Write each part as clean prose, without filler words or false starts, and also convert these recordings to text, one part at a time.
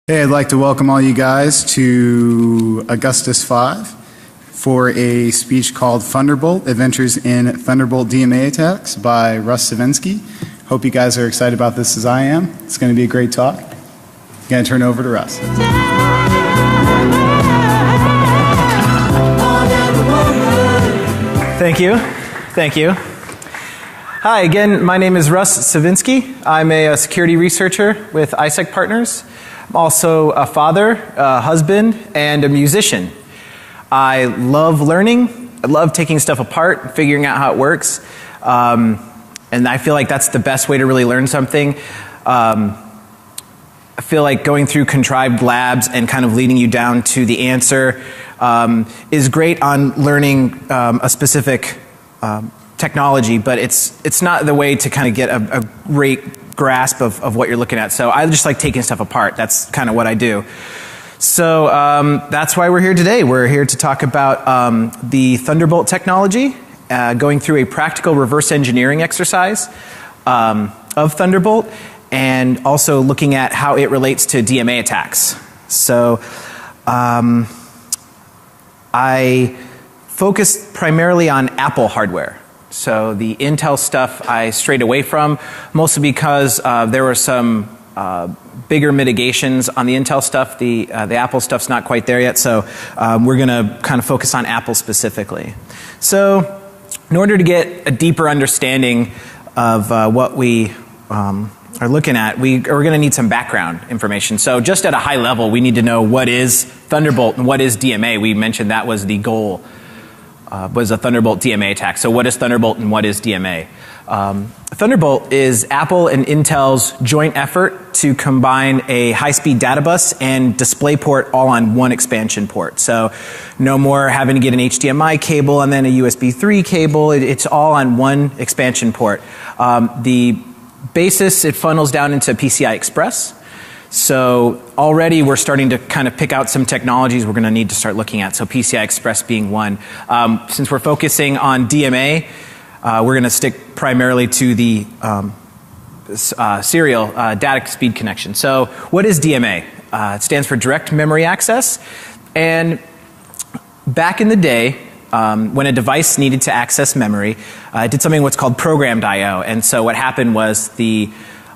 Hey, I'd like to welcome all you guys to Augustus 5 for a speech called Thunderbolt, Adventures in Thunderbolt DMA Attacks by Russ Sevinsky. Hope you guys are excited about this as I am. It's going to be a great talk. I'm going to turn it over to Russ. Thank you. Thank you. Hi, again, my name is Russ Sevinsky. I'm a security researcher with ISEC Partners. I'm also a father, a husband, and a musician. I love learning. I love taking stuff apart, figuring out how it works. And I feel like that's the best way to really learn something. I feel like going through contrived labs and kind of leading you down to the answer is great on learning a specific technology, but it's not the way to kind of get a great grasp of what you're looking at. So I just like taking stuff apart. That's kind of what I do. So that's why we're here today. We're here to talk about the Thunderbolt technology, going through a practical reverse engineering exercise of Thunderbolt, and also looking at how it relates to DMA attacks. So I focused primarily on Apple hardware. So the Intel stuff I strayed away from, mostly because there were some bigger mitigations on the Intel stuff. The Apple stuff's not quite there yet, so we're going to kind of focus on Apple specifically. So in order to get a deeper understanding of what we are looking at, we're going to need some background information. So just at a high level, we need to know what is Thunderbolt and what is DMA. We mentioned that was the goal. Was a Thunderbolt DMA attack. So what is Thunderbolt and what is DMA? Thunderbolt is Apple and Intel's joint effort to combine a high-speed data bus and DisplayPort all on one expansion port. So no more having to get an HDMI cable and then a USB 3 cable. It's all on one expansion port. The basis, it funnels down into PCI Express. So already we're starting to kind of pick out some technologies we're going to need to start looking at. So PCI Express being one. Since we're focusing on DMA, we're going to stick primarily to the serial data speed connection. So what is DMA? It stands for Direct Memory Access. And back in the day, when a device needed to access memory, it did something what's called programmed I/O. And so what happened was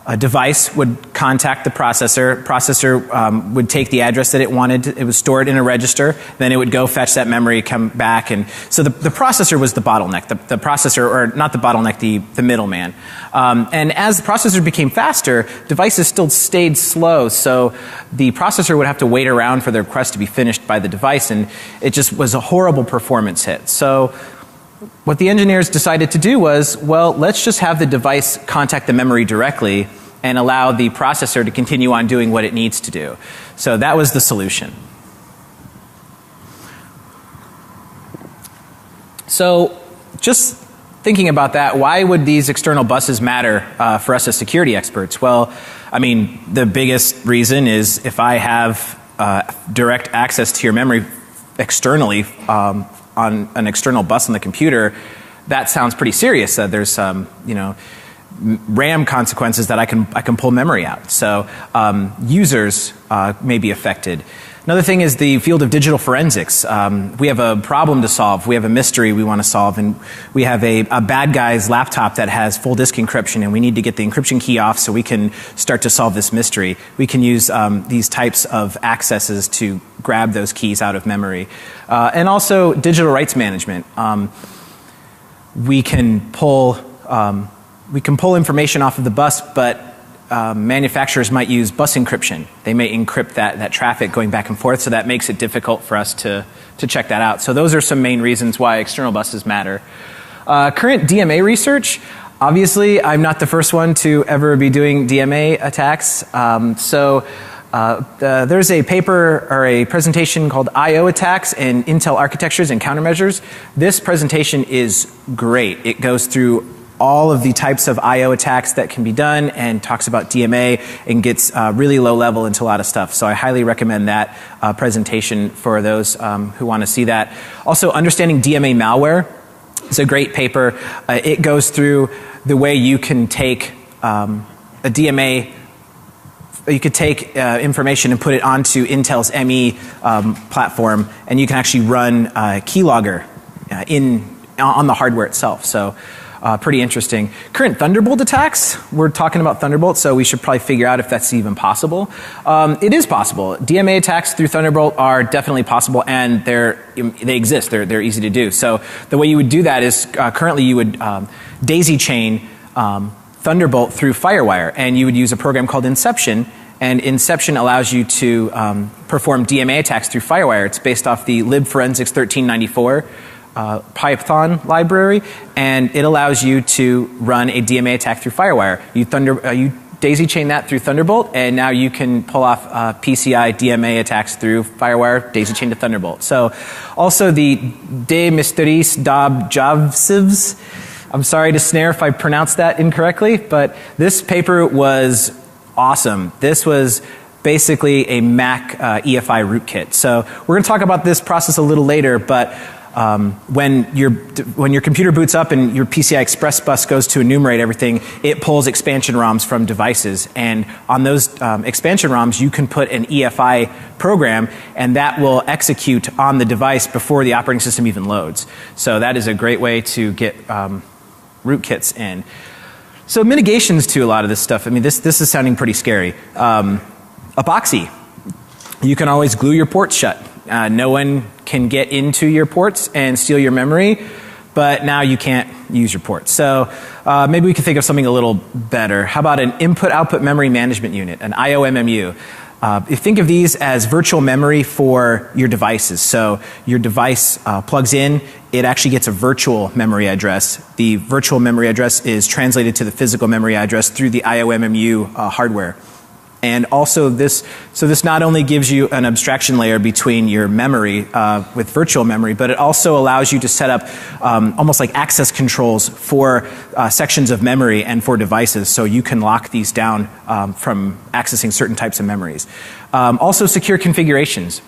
a device would contact the processor. Processor would take the address that it wanted. It would store it in a register. Then it would go fetch that memory, come back. And so the processor was the bottleneck. The processor, or not the bottleneck, the middleman. And as the processor became faster, devices still stayed slow. So the processor would have to wait around for the request to be finished by the device. And it just was a horrible performance hit. So what the engineers decided to do was, well, let's just have the device contact the memory directly and allow the processor to continue on doing what it needs to do. So that was the solution. So just thinking about that, why would these external buses matter for us as security experts? Well, I mean, the biggest reason is if I have direct access to your memory externally, on an external bus on the computer, that sounds pretty serious. There's some, RAM consequences that I can pull memory out. So users may be affected. Another thing is the field of digital forensics. We have a problem to solve. We have a mystery we want to solve, and we have a bad guy's laptop that has full disk encryption, and we need to get the encryption key off so we can start to solve this mystery. We can use these types of accesses to grab those keys out of memory. And also digital rights management. We can pull information off of the bus, but manufacturers might use bus encryption. They may encrypt that traffic going back and forth, so that makes it difficult for us to check that out. So those are some main reasons why external buses matter. Current DMA research, obviously I'm not the first one to ever be doing DMA attacks. There's a paper or a presentation called I/O attacks and Intel architectures and countermeasures. This presentation is great. It goes through all of the types of I/O attacks that can be done and talks about DMA and gets really low level into a lot of stuff. So I highly recommend that presentation for those who want to see that. Also, understanding DMA malware is a great paper. It goes through the way you can take a DMA take information and put it onto Intel's ME platform, and you can actually run keylogger on the hardware itself. So pretty interesting. Current Thunderbolt attacks, we're talking about Thunderbolt, so we should probably figure out if that's even possible. It is possible. DMA attacks through Thunderbolt are definitely possible, and they exist. They're easy to do. So the way you would do that is currently you would daisy chain Thunderbolt through FireWire, and you would use a program called Inception, and Inception allows you to perform DMA attacks through FireWire. It's based off the libforensics 1394 Python library, and it allows you to run a DMA attack through FireWire. You daisy chain that through Thunderbolt, and now you can pull off PCI DMA attacks through FireWire, daisy chain to Thunderbolt. So also the De Mysteries d'Objectives. I'm sorry to Snare if I pronounced that incorrectly, but this paper was awesome. This was basically a Mac EFI rootkit. So we're going to talk about this process a little later, but when your computer boots up and your PCI Express bus goes to enumerate everything, it pulls expansion ROMs from devices, and on those expansion ROMs you can put an EFI program, and that will execute on the device before the operating system even loads. So that is a great way to get rootkits in. So mitigations to a lot of this stuff. I mean, this is sounding pretty scary. Epoxy. You can always glue your ports shut. No one can get into your ports and steal your memory, but now you can't use your ports. So maybe we could think of something a little better. How about an input-output memory management unit, an IOMMU? You think of these as virtual memory for your devices. So your device plugs in, it actually gets a virtual memory address. The virtual memory address is translated to the physical memory address through the IOMMU hardware. And also this not only gives you an abstraction layer between your memory with virtual memory, but it also allows you to set up almost like access controls for sections of memory and for devices, so you can lock these down from accessing certain types of memories. Also secure configurations.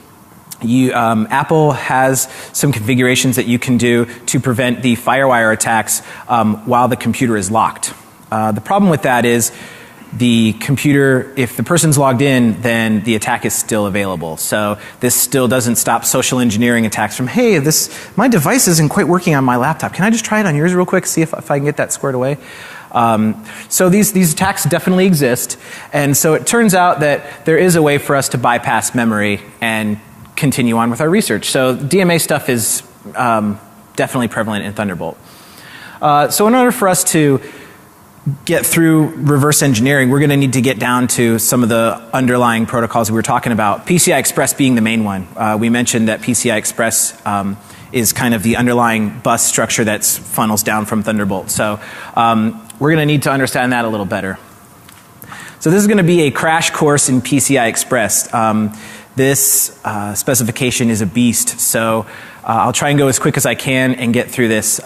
Apple has some configurations that you can do to prevent the FireWire attacks while the computer is locked. The problem with that is the computer, if the person's logged in, then the attack is still available. So this still doesn't stop social engineering attacks from, hey, my device isn't quite working on my laptop. Can I just try it on yours real quick, see if I can get that squared away? So these attacks definitely exist. And so it turns out that there is a way for us to bypass memory and continue on with our research. So DMA stuff is definitely prevalent in Thunderbolt. So in order for us to get through reverse engineering, we're going to need to get down to some of the underlying protocols we were talking about, PCI Express being the main one. We mentioned that PCI Express is kind of the underlying bus structure that funnels down from Thunderbolt. So we're going to need to understand that a little better. So this is going to be a crash course in PCI Express. This specification is a beast, so I'll try and go as quick as I can and get through this.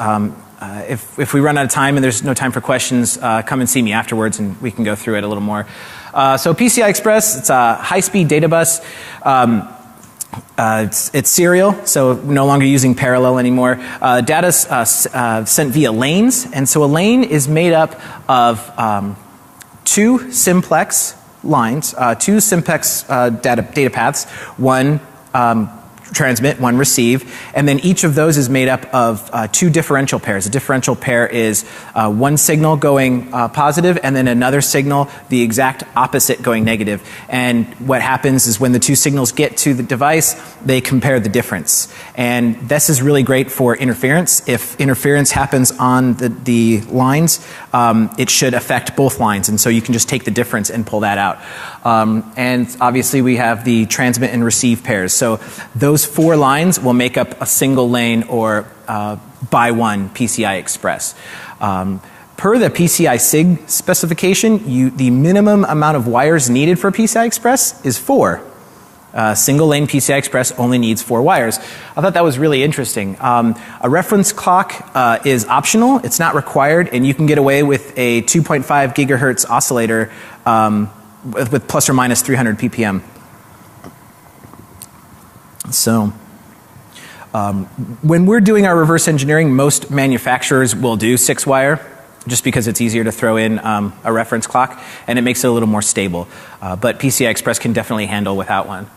If we run out of time and there's no time for questions, come and see me afterwards and we can go through it a little more. So PCI Express, it's a high-speed data bus. It's serial, so no longer using parallel anymore. Data's sent via lanes, and so a lane is made up of two simplex lines, two simplex data paths, one transmit, one receive, and then each of those is made up of two differential pairs. A differential pair is one signal going positive and then another signal the exact opposite going negative. And what happens is when the two signals get to the device, they compare the difference. And this is really great for interference. If interference happens on the lines, it should affect both lines, and so you can just take the difference and pull that out. And obviously we have the transmit and receive pairs. So those four lines will make up a single lane or by one PCI Express. Per the PCI SIG specification, the minimum amount of wires needed for PCI Express is 4. Single lane PCI Express only needs 4 wires. I thought that was really interesting. A reference clock is optional, it's not required, and you can get away with a 2.5 gigahertz oscillator with plus or minus 300 ppm. So when we're doing our reverse engineering, most manufacturers will do 6-wire. just because it's easier to throw in a reference clock, and it makes it a little more stable. But PCI Express can definitely handle without one.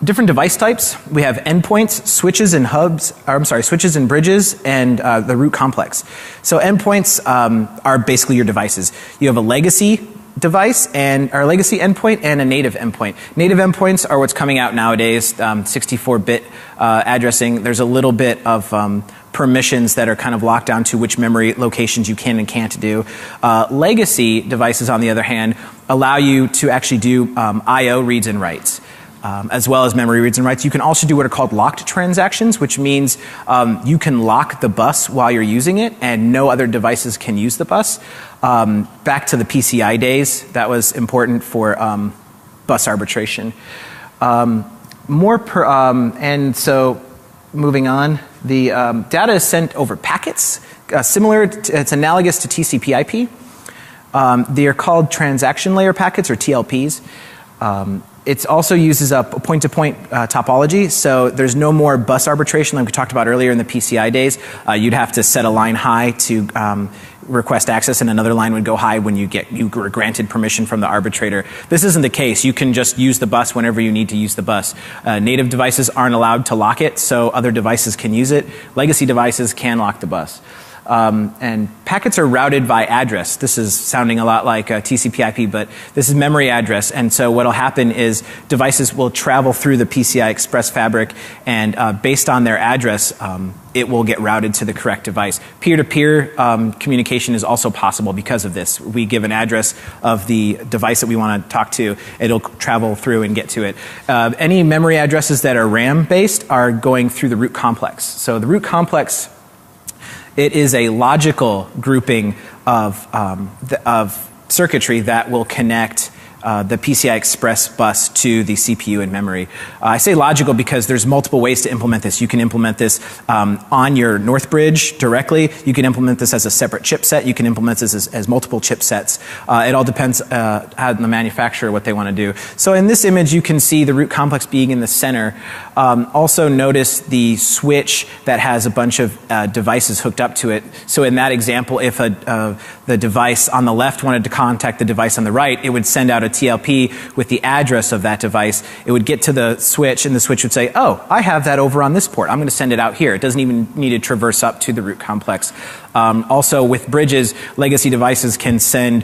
Different device types. We have endpoints, switches and hubs, or I'm sorry, switches and bridges, and the root complex. So endpoints are basically your devices. You have a legacy device or legacy endpoint and a native endpoint. Native endpoints are what's coming out nowadays, 64-bit addressing. There's a little bit of permissions that are kind of locked down to which memory locations you can and can't do. Legacy devices, on the other hand, allow you to actually do I/O reads and writes. As well as memory reads and writes. You can also do what are called locked transactions, which means you can lock the bus while you're using it and no other devices can use the bus. Back to the PCI days, that was important for bus arbitration. And so moving on, the data is sent over packets. It's analogous to TCP/IP. They are called transaction layer packets, or TLPs. It also uses a point-to-point topology, so there's no more bus arbitration like we talked about earlier in the PCI days. You'd have to set a line high to request access, and another line would go high when you were granted permission from the arbitrator. This isn't the case. You can just use the bus whenever you need to use the bus. Native devices aren't allowed to lock it, so other devices can use it. Legacy devices can lock the bus. And packets are routed by address. This is sounding a lot like TCP/IP, but this is memory address. And so what will happen is devices will travel through the PCI Express fabric, and based on their address, it will get routed to the correct device. Peer-to-peer communication is also possible because of this. We give an address of the device that we want to talk to. It'll travel through and get to it. Any memory addresses that are RAM-based are going through the root complex. So the root complex, it is a logical grouping of circuitry that will connect the PCI Express bus to the CPU and memory. I say logical because there's multiple ways to implement this. You can implement this on your North Bridge directly. You can implement this as a separate chipset. You can implement this as multiple chipsets. It all depends on the manufacturer, what they want to do. So in this image, you can see the root complex being in the center. Also notice the switch that has a bunch of devices hooked up to it. So in that example, if the device on the left wanted to contact the device on the right, it would send out a TLP with the address of that device. It would get to the switch, and the switch would say, oh, I have that over on this port. I'm going to send it out here. It doesn't even need to traverse up to the root complex. Also, with bridges, legacy devices can send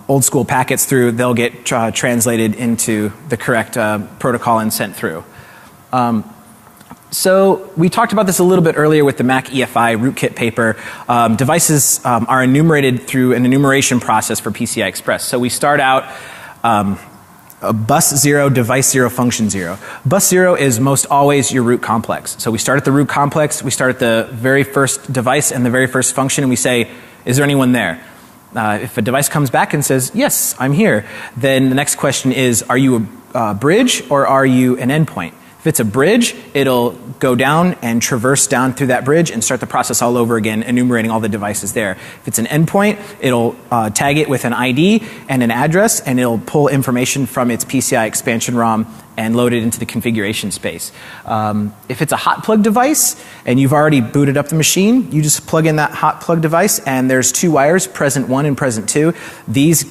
old school packets through. They'll get translated into the correct protocol and sent through. So we talked about this a little bit earlier with the Mac EFI rootkit paper. Devices are enumerated through an enumeration process for PCI Express. So we start out a bus 0, device 0, function 0. Bus 0 is most always your root complex. So we start at the root complex, we start at the very first device and the very first function, and we say, is there anyone there? If a device comes back and says, yes, I'm here, then the next question is, are you a bridge or are you an endpoint? If it's a bridge, it'll go down and traverse down through that bridge and start the process all over again, enumerating all the devices there. If it's an endpoint, it'll tag it with an ID and an address, and it'll pull information from its PCI expansion ROM and load it into the configuration space. If it's a hot plug device and you've already booted up the machine, you just plug in that hot plug device, and there's two wires, present 1 and present 2. These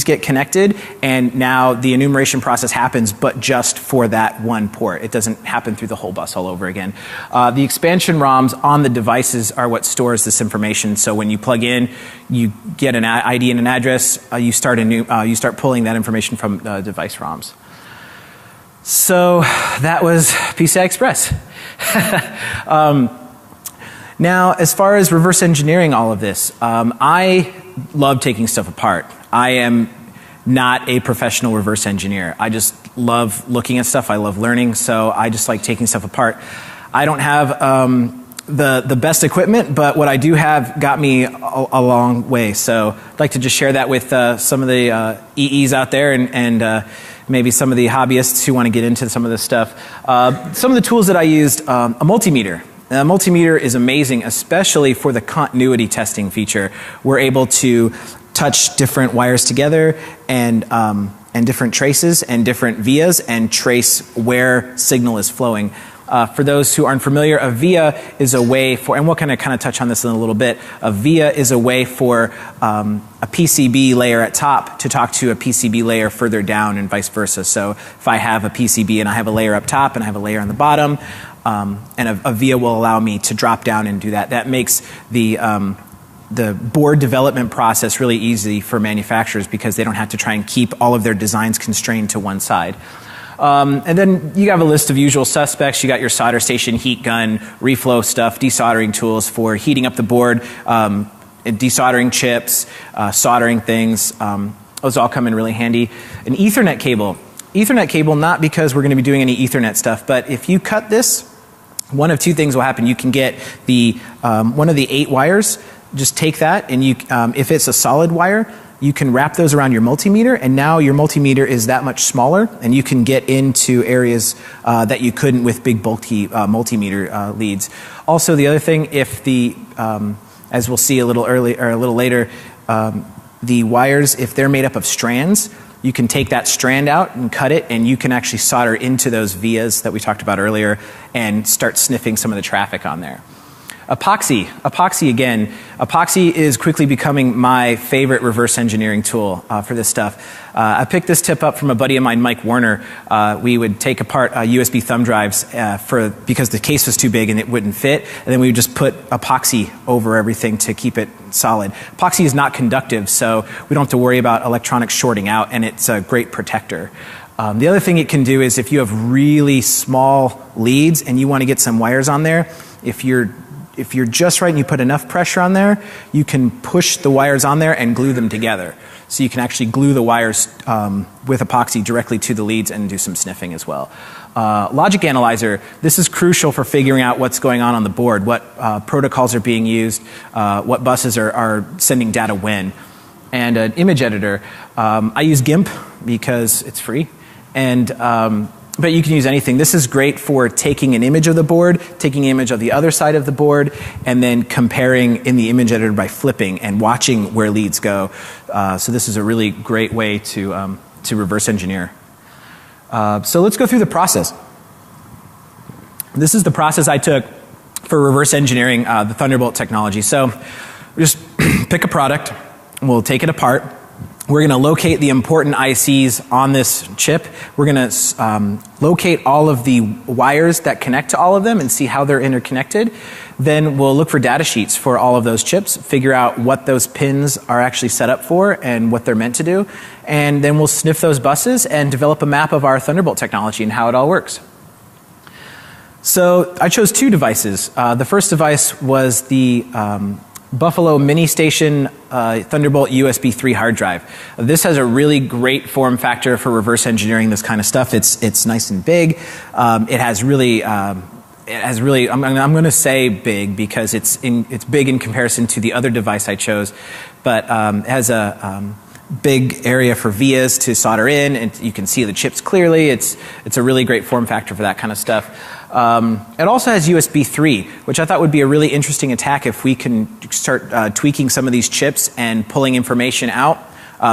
get connected, and now the enumeration process happens, but just for that one port. It doesn't happen through the whole bus all over again. The expansion ROMs on the devices are what stores this information. So when you plug in, you get an ID and an address. You start pulling that information from device ROMs. So that was PCI Express. Now, as far as reverse engineering all of this, I love taking stuff apart. I am not a professional reverse engineer. I just love looking at stuff. I love learning, so I just like taking stuff apart. I don't have the best equipment, but what I do have got me a long way. So I'd like to just share that with some of the EEs out there and maybe some of the hobbyists who want to get into some of this stuff. Some of the tools that I used, a multimeter. Now, a multimeter is amazing, especially for the continuity testing feature. We're able to touch different wires together and different traces and different vias and trace where signal is flowing. For those who aren't familiar, a via is a way for, and we'll kind of touch on this in a little bit, a via is a way for a PCB layer at top to talk to a PCB layer further down and vice versa. So if I have a PCB and I have a layer up top and I have a layer on the bottom, and a via will allow me to drop down and do that. That makes the board development process really easy for manufacturers because they don't have to try and keep all of their designs constrained to one side. And then you have a list of usual suspects. You got your solder station, heat gun, reflow stuff, desoldering tools for heating up the board, desoldering chips, soldering things. Those all come in really handy. An Ethernet cable. Ethernet cable, not because we're going to be doing any Ethernet stuff, but if you cut this, one of two things will happen. You can get the one of the 8 wires, just take that, and you, if it's a solid wire, you can wrap those around your multimeter, and now your multimeter is that much smaller, and you can get into areas that you couldn't with big bulky multimeter leads. Also, the other thing, if the, as we'll see a little early or a little later, the wires, if they're made up of strands, you can take that strand out and cut it, and you can actually solder into those vias that we talked about earlier and start sniffing some of the traffic on there. Epoxy. Epoxy again. Epoxy is quickly becoming my favorite reverse engineering tool for this stuff. I picked this tip up from a buddy of mine, Mike Warner. We would take apart USB thumb drives because the case was too big and it wouldn't fit, and then we would just put epoxy over everything to keep it solid. Epoxy is not conductive, so we don't have to worry about electronics shorting out, and it's a great protector. The other thing it can do is if you have really small leads and you want to get some wires on there, if you're just right and you put enough pressure on there, you can push the wires on there and glue them together. So you can actually glue the wires with epoxy directly to the leads and do some sniffing as well. Logic analyzer, this is crucial for figuring out what's going on the board, what protocols are being used, what buses are sending data when. And an image editor, I use GIMP because it's free, and but you can use anything. This is great for taking an image of the board, taking an image of the other side of the board, and then comparing in the image editor by flipping and watching where leads go. So this is a really great way to reverse engineer. So let's go through the process. This is the process I took for reverse engineering the Thunderbolt technology. So we just pick a product, we'll take it apart. We're going to locate the important ICs on this chip. We're going to locate all of the wires that connect to all of them and see how they're interconnected. Then we'll look for data sheets for all of those chips, figure out what those pins are actually set up for and what they're meant to do. And then we'll sniff those buses and develop a map of our Thunderbolt technology and how it all works. So I chose 2 devices. The first device was the Buffalo Mini Station Thunderbolt USB 3 hard drive. This has a really great form factor for reverse engineering this kind of stuff. It's nice and big. It has really, I'm going to say big because it's big in comparison to the other device I chose, but it has a big area for vias to solder in, and you can see the chips clearly. It's a really great form factor for that kind of stuff. It also has USB 3, which I thought would be a really interesting attack if we can start tweaking some of these chips and pulling information out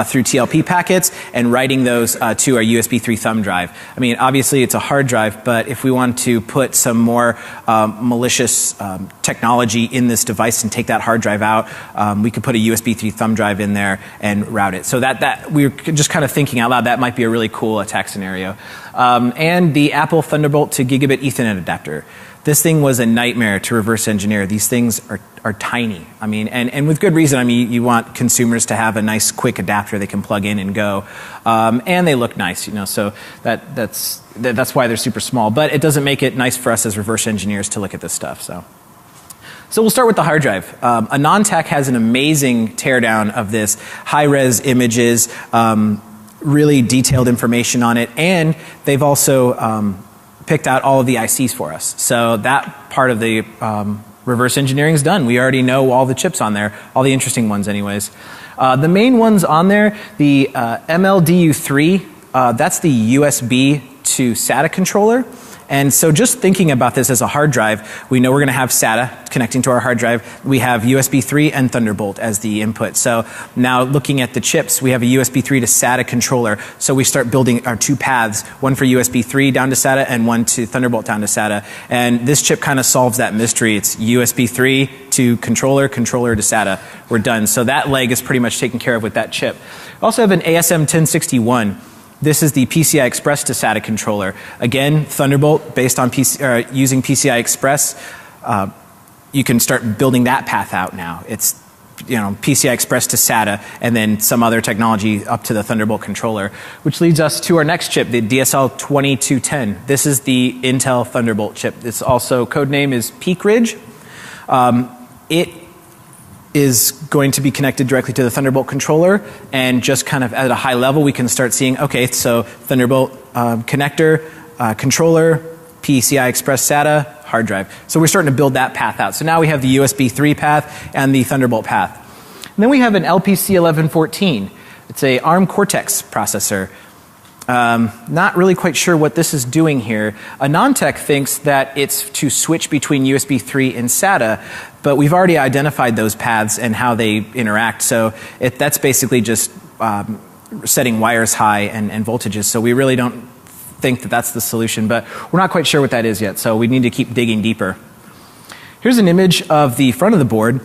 through TLP packets and writing those to our USB 3 thumb drive. I mean, obviously it's a hard drive, but if we want to put some more malicious technology in this device and take that hard drive out, we could put a USB 3 thumb drive in there and route it. So that we were just kind of thinking out loud, that might be a really cool attack scenario. And the Apple Thunderbolt to Gigabit Ethernet adapter. This thing was a nightmare to reverse engineer. These things are tiny. I mean, and with good reason. I mean, you want consumers to have a nice quick adapter they can plug in and go. And they look nice, you know, so that's why they're super small. But it doesn't make it nice for us as reverse engineers to look at this stuff, so we'll start with the hard drive. AnonTech has an amazing teardown of this, high-res images, really detailed information on it, and they've also picked out all of the ICs for us. So that part of the reverse engineering is done. We already know all the chips on there, all the interesting ones anyways. The main ones on there, the MLDU3, that's the USB to SATA controller. And so just thinking about this as a hard drive, we know we're going to have SATA connecting to our hard drive. We have USB 3 and Thunderbolt as the input. So now looking at the chips, we have a USB 3 to SATA controller. So we start building our two paths, one for USB 3 down to SATA and one to Thunderbolt down to SATA. And this chip kind of solves that mystery. It's USB 3 to controller, controller to SATA. We're done. So that leg is pretty much taken care of with that chip. We also have an ASM 1061. This is the PCI Express to SATA controller. Again, Thunderbolt based on using PCI Express. You can start building that path out now. It's PCI Express to SATA and then some other technology up to the Thunderbolt controller, which leads us to our next chip, the DSL 2210. This is the Intel Thunderbolt chip. It's also codename is Peak Ridge. It is going to be connected directly to the Thunderbolt controller, and just kind of at a high level we can start seeing, okay, so Thunderbolt connector, controller, PCI Express SATA, hard drive. So we're starting to build that path out. So now we have the USB 3 path and the Thunderbolt path. And then we have an LPC 1114. It's a ARM Cortex processor. Not really quite sure what this is doing here. A non-tech thinks that it's to switch between USB 3 and SATA, but we've already identified those paths and how they interact. So that's basically just setting wires high and voltages. So we really don't think that that's the solution, but we're not quite sure what that is yet. So we need to keep digging deeper. Here's an image of the front of the board.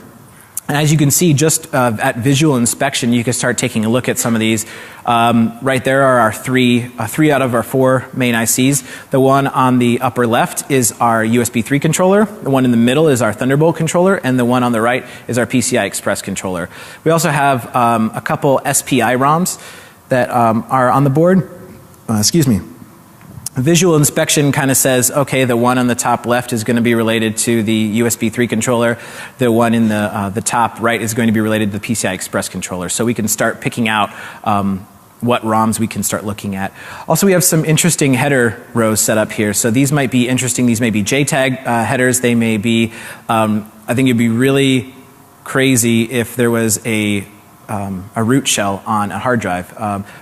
And as you can see, just at visual inspection, you can start taking a look at some of these. Right there are our three out of our 4 main ICs. The one on the upper left is our USB 3 controller. The one in the middle is our Thunderbolt controller. And the one on the right is our PCI Express controller. We also have a couple SPI ROMs that are on the board. Excuse me. Visual inspection kind of says, okay, the one on the top left is going to be related to the USB 3 controller. The one in the top right is going to be related to the PCI Express controller. So we can start picking out what ROMs we can start looking at. Also, we have some interesting header rows set up here. So these might be interesting. These may be JTAG headers. They may be, I think it'd be really crazy if there was a root shell on a hard drive.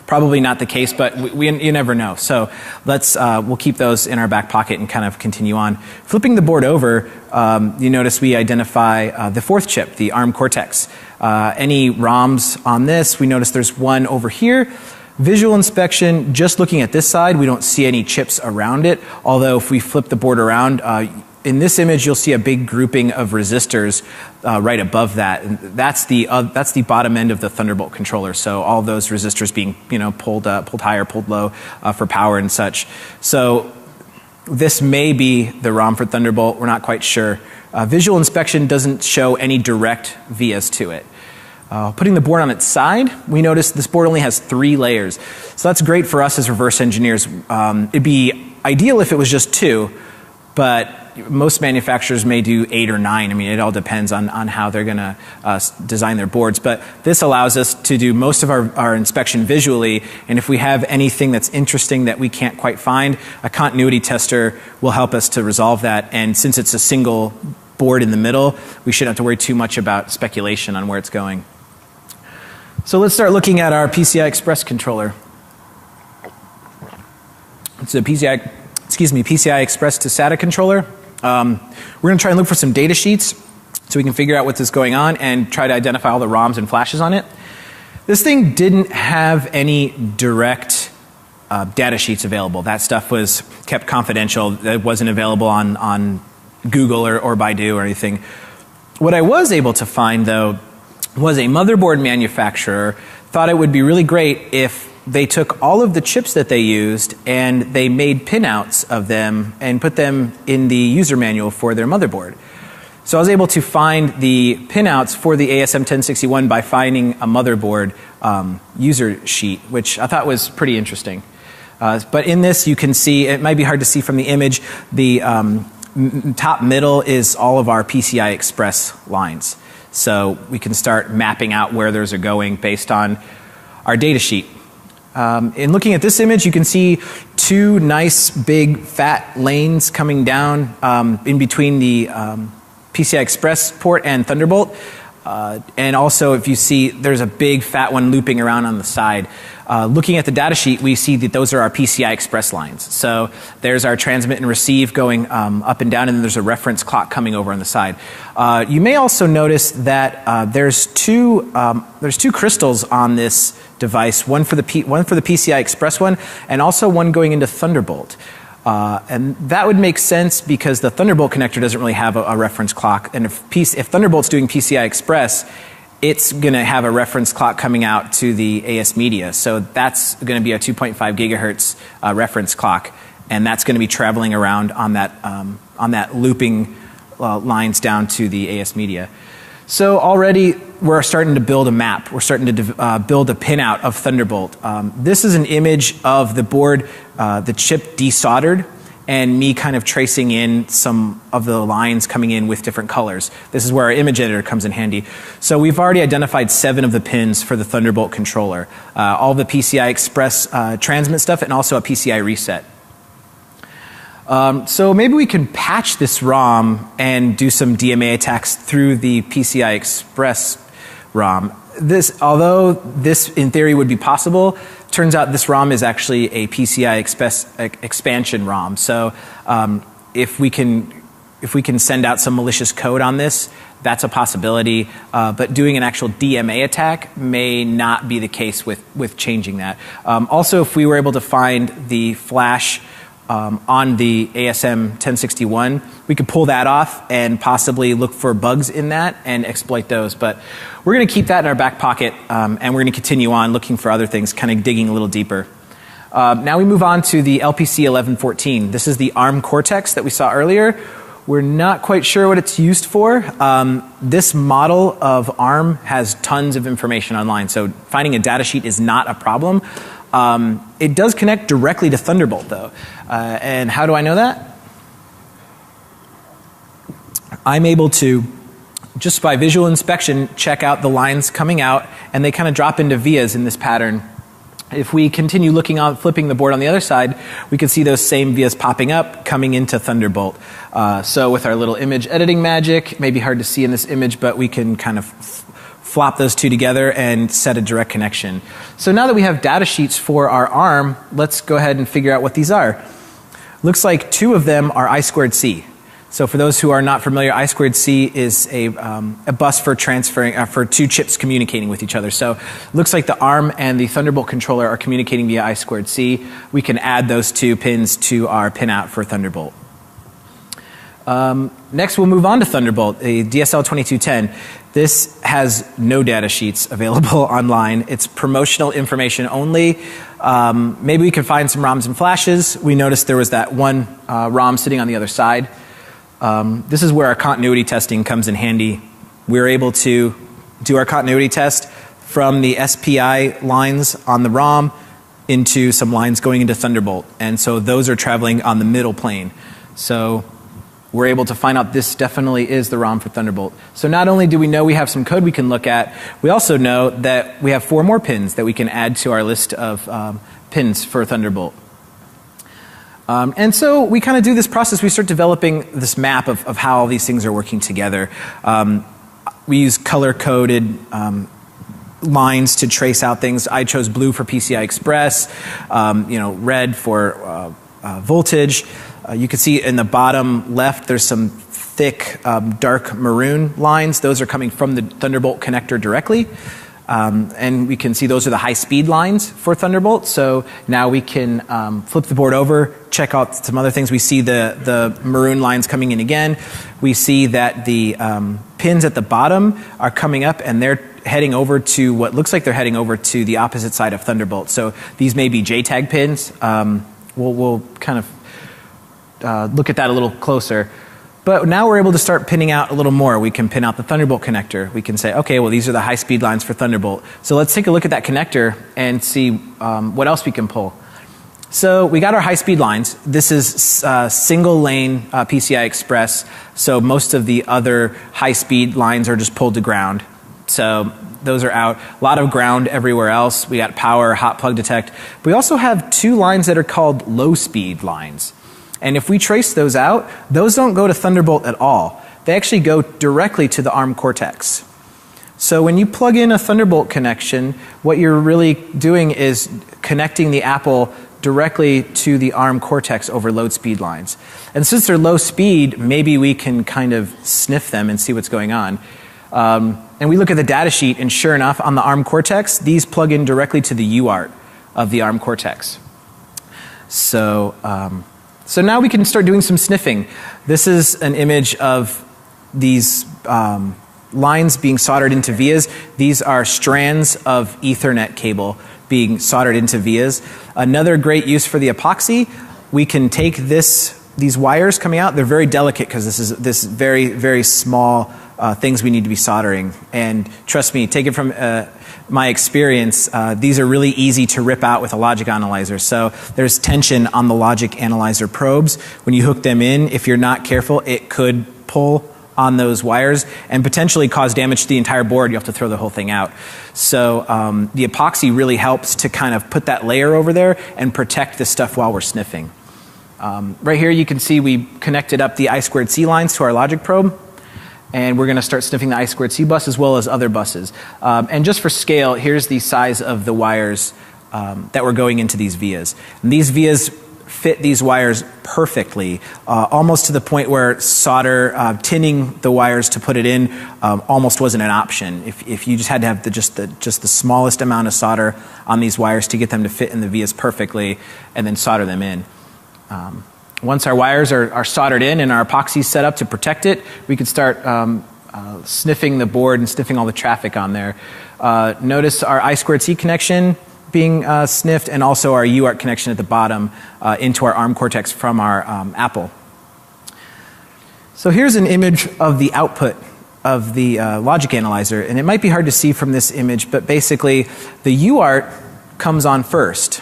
Probably not the case, but you never know. So we'll keep those in our back pocket and kind of continue on. Flipping the board over, you notice we identify the 4th chip, the ARM Cortex. Any ROMs on this, we notice there's one over here. Visual inspection, just looking at this side, we don't see any chips around it. Although if we flip the board around, in this image, you'll see a big grouping of resistors right above that. And that's the bottom end of the Thunderbolt controller. So all those resistors being pulled higher, pulled low for power and such. So this may be the ROM for Thunderbolt. We're not quite sure. Visual inspection doesn't show any direct vias to it. Putting the board on its side, we notice this board only has 3 layers. So that's great for us as reverse engineers. It'd be ideal if it was just 2, but most manufacturers may do 8 or 9. I mean, it all depends on how they're going to design their boards. But this allows us to do most of our inspection visually. And if we have anything that's interesting that we can't quite find, a continuity tester will help us to resolve that. And since it's a single board in the middle, we shouldn't have to worry too much about speculation on where it's going. So let's start looking at our PCI Express controller. It's a PCI Express to SATA controller. We're going to try and look for some data sheets so we can figure out what's going on and try to identify all the ROMs and flashes on it. This thing didn't have any direct data sheets available. That stuff was kept confidential. It wasn't available on Google or Baidu or anything. What I was able to find, though, was a motherboard manufacturer thought it would be really great if they took all of the chips that they used and they made pinouts of them and put them in the user manual for their motherboard. So I was able to find the pinouts for the ASM 1061 by finding a motherboard user sheet, which I thought was pretty interesting. But in this you can see, it might be hard to see from the image, the top middle is all of our PCI Express lines. So we can start mapping out where those are going based on our data sheet. In looking at this image, you can see 2 nice big fat lanes coming down in between the PCI Express port and Thunderbolt. And also, if you see, there's a big fat one looping around on the side. Looking at the data sheet, we see that those are our PCI Express lines. So there's our transmit and receive going up and down, and then there's a reference clock coming over on the side. You may also notice that there's two crystals on this device, one for the PCI Express one, and also one going into Thunderbolt. And that would make sense because the Thunderbolt connector doesn't really have a reference clock. And if Thunderbolt's doing PCI Express, it's going to have a reference clock coming out to the AS media. So that's going to be a 2.5 gigahertz reference clock. And that's going to be traveling around on that looping lines down to the AS media. So already we're starting to build a map. We're starting to build a pinout of Thunderbolt. This is an image of the board, the chip desoldered, and me kind of tracing in some of the lines coming in with different colors. This is where our image editor comes in handy. So we've already identified 7 of the pins for the Thunderbolt controller. All the PCI Express transmit stuff and also a PCI reset. So maybe we can patch this ROM and do some DMA attacks through the PCI Express ROM. Although this in theory would be possible, turns out this ROM is actually a PCI expansion ROM. So if we can send out some malicious code on this, that's a possibility. But doing an actual DMA attack may not be the case with changing that. Also, if we were able to find the flash on the ASM 1061, we could pull that off and possibly look for bugs in that and exploit those. But we're going to keep that in our back pocket, and we're going to continue on looking for other things, kind of digging a little deeper. Now we move on to the LPC 1114. This is the ARM Cortex that we saw earlier. We're not quite sure what it's used for. This model of ARM has tons of information online, so finding a data sheet is not a problem. It does connect directly to Thunderbolt, though. And how do I know that? I'm able to, just by visual inspection, check out the lines coming out, and they kind of drop into vias in this pattern. If we continue looking on, flipping the board on the other side, we can see those same vias popping up, coming into Thunderbolt. So with our little image editing magic, maybe hard to see in this image, but we can kind of flop those two together and set a direct connection. So now that we have data sheets for our ARM, let's go ahead and figure out what these are. Looks like 2 of them are I2C. So for those who are not familiar, I2C is a bus for transferring, for 2 chips communicating with each other. So looks like the ARM and the Thunderbolt controller are communicating via I2C. We can add those 2 pins to our pinout for Thunderbolt. Next we'll move on to Thunderbolt, the DSL2210. This has no data sheets available online. It's promotional information only. Maybe we can find some ROMs and flashes. We noticed there was that one ROM sitting on the other side. This is where our continuity testing comes in handy. We're able to do our continuity test from the SPI lines on the ROM into some lines going into Thunderbolt. And so those are traveling on the middle plane. So we're able to find out this definitely is the ROM for Thunderbolt. So not only do we know we have some code we can look at, we also know that we have 4 more pins that we can add to our list of pins for Thunderbolt. And so we kind of do this process. We start developing this map of how all these things are working together. We use color-coded lines to trace out things. I chose blue for PCI Express, red for voltage. You can see in the bottom left there's some thick dark maroon lines. Those are coming from the Thunderbolt connector directly. And we can see those are the high-speed lines for Thunderbolt. So now we can flip the board over, check out some other things. We see the maroon lines coming in again. We see that the pins at the bottom are coming up, and they're heading over to what looks like they're heading over to the opposite side of Thunderbolt. So these may be JTAG pins. We'll kind of look at that a little closer. But now we're able to start pinning out a little more. We can pin out the Thunderbolt connector. We can say, okay, well, these are the high-speed lines for Thunderbolt. So let's take a look at that connector and see what else we can pull. So we got our high-speed lines. This is single-lane PCI Express. So most of the other high-speed lines are just pulled to ground. So those are out. A lot of ground everywhere else. We got power, hot plug detect. We also have 2 lines that are called low-speed lines. And if we trace those out, those don't go to Thunderbolt at all. They actually go directly to the ARM Cortex. So when you plug in a Thunderbolt connection, what you're really doing is connecting the Apple directly to the ARM Cortex over low speed lines. And since they're low speed, maybe we can kind of sniff them and see what's going on. And we look at the data sheet, and sure enough, on the ARM Cortex, these plug in directly to the UART of the ARM Cortex. So now we can start doing some sniffing. This is an image of these lines being soldered into vias. These are strands of Ethernet cable being soldered into vias. Another great use for the epoxy, we can take these wires coming out. They're very delicate because this very, very small things we need to be soldering. And trust me, take it from my experience, these are really easy to rip out with a logic analyzer. So there's tension on the logic analyzer probes. When you hook them in, if you're not careful, it could pull on those wires and potentially cause damage to the entire board. You have to throw the whole thing out. So the epoxy really helps to kind of put that layer over there and protect this stuff while we're sniffing. Right here you can see we connected up the I2C lines to our logic probe, and we're going to start sniffing the I2C bus as well as other buses. And just for scale, here's the size of the wires that were going into these vias. And these vias fit these wires perfectly, almost to the point where solder, tinning the wires to put it in, almost wasn't an option. If you just had to have just the smallest amount of solder on these wires to get them to fit in the vias perfectly, and then solder them in. Once our wires are soldered in and our epoxy set up to protect it, we could start sniffing the board and sniffing all the traffic on there. Notice our I2C connection being sniffed, and also our UART connection at the bottom into our ARM Cortex from our Apple. So here's an image of the output of the logic analyzer, and it might be hard to see from this image, but basically the UART comes on first,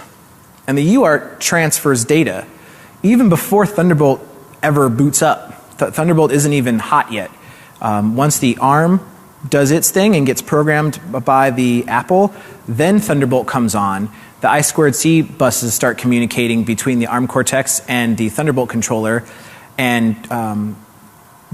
and the UART transfers data even before Thunderbolt ever boots up. Thunderbolt isn't even hot yet. Once the ARM does its thing and gets programmed by the Apple, then Thunderbolt comes on. The I2C buses start communicating between the ARM Cortex and the Thunderbolt controller, and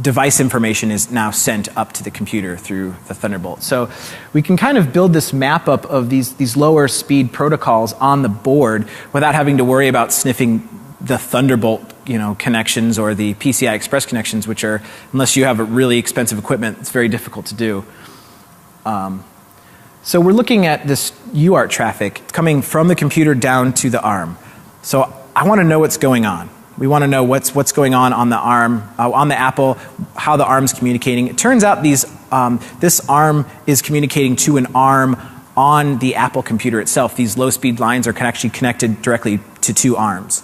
device information is now sent up to the computer through the Thunderbolt. So we can kind of build this map up of these lower speed protocols on the board without having to worry about sniffing the Thunderbolt connections or the PCI Express connections, which are, unless you have a really expensive equipment, it's very difficult to do. So we're looking at this UART traffic coming from the computer down to the ARM. So I want to know what's going on. We want to know what's going on the ARM, on the Apple, how the ARM's communicating. It turns out this ARM is communicating to an ARM on the Apple computer itself. These low speed lines are actually connected directly to two ARMs.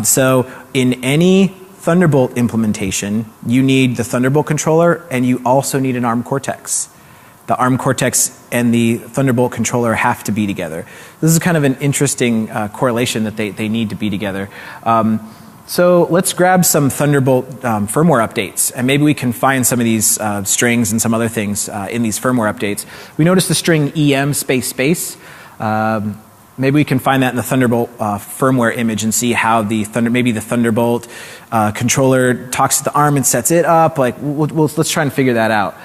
So in any Thunderbolt implementation, you need the Thunderbolt controller, and you also need an ARM Cortex. The ARM Cortex and the Thunderbolt controller have to be together. This is kind of an interesting correlation that they need to be together. So let's grab some Thunderbolt firmware updates, and maybe we can find some of these strings and some other things in these firmware updates. We notice the string EM space. Maybe we can find that in the Thunderbolt firmware image and see how maybe the Thunderbolt controller talks to the ARM and sets it up. Like, let's try and figure that out.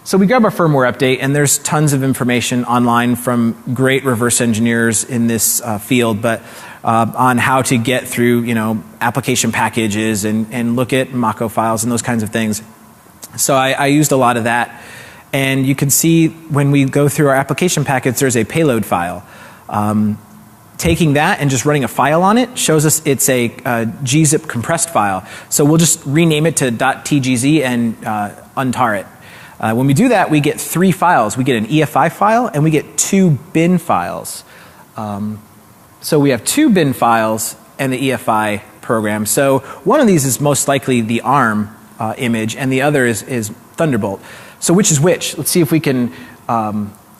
So we grab our firmware update, and there's tons of information online from great reverse engineers in this field, but on how to get through application packages and look at Mako files and those kinds of things. So I used a lot of that, and you can see when we go through our application package, there's a payload file. Taking that and just running a file on it shows us it's a gzip compressed file. So we'll just rename it to .tgz and untar it. When we do that, we get three files. We get an EFI file and we get two bin files. So we have two bin files and the EFI program. So one of these is most likely the ARM image, and the other is Thunderbolt. So which is which? Let's see if we can